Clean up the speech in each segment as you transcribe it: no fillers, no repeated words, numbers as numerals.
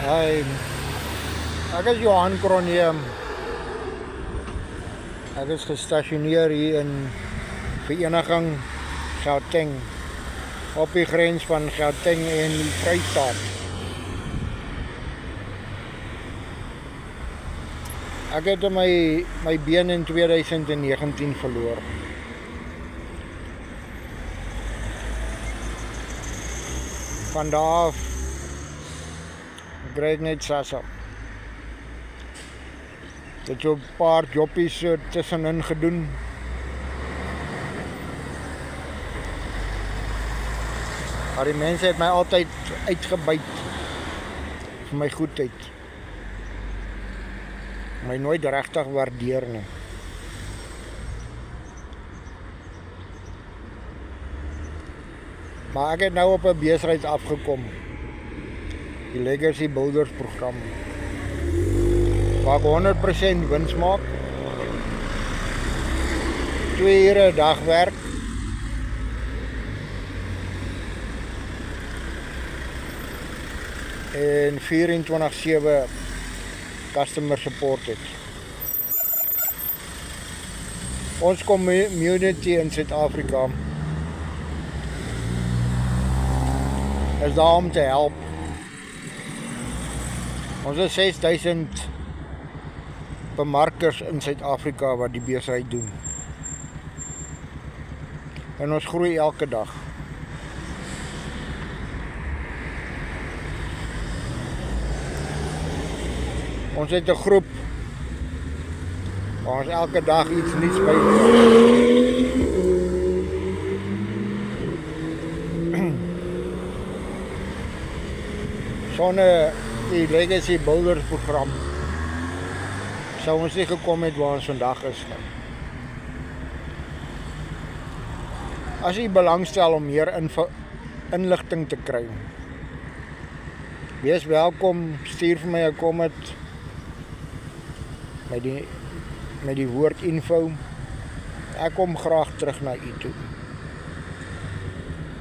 Hi, ek is Johan Cronje. Ek is gestasioneer hier in Vereniging Gauteng, op die grens van Gauteng en die Vrystaat. Ek het my been in 2019 verloor. Van daar af kry ek net sassa. Ek het so 'n paar jobbies tussenin gedoen. Maar die mense het my altyd uitgebuit vir my goedheid. My nooit regtig waardeer nie. Maar ek het nou op 'n besigheid afgekom. Die Legacy Builders program. Waar ek 100% wins maak. 2 ure 'n dag werk. En 24/7 customer support het. Ons community in Suid-Afrika is daar om te help. Ons is 6000 bemarkers in Suid-Afrika wat die besigheid doen. En ons groei elke dag. Ons het 'n groep waar ons elke dag iets nuuts byleer. Sonder die Legacy Builders program sou ons nie gekom het waar ons vandag is. As jy belangstel om meer inligting te kry, wees welkom, stuur vir my 'n comment met die woord info. Ek kom graag terug na u toe.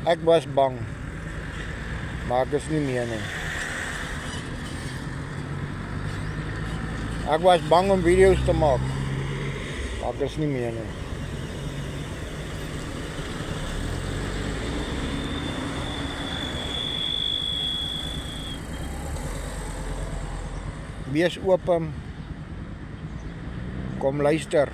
Ek was bang, maar ek is nie meer nie. Ek was bang om video's te maak, maar ek is nie meer nie. Wees open. Kom luister.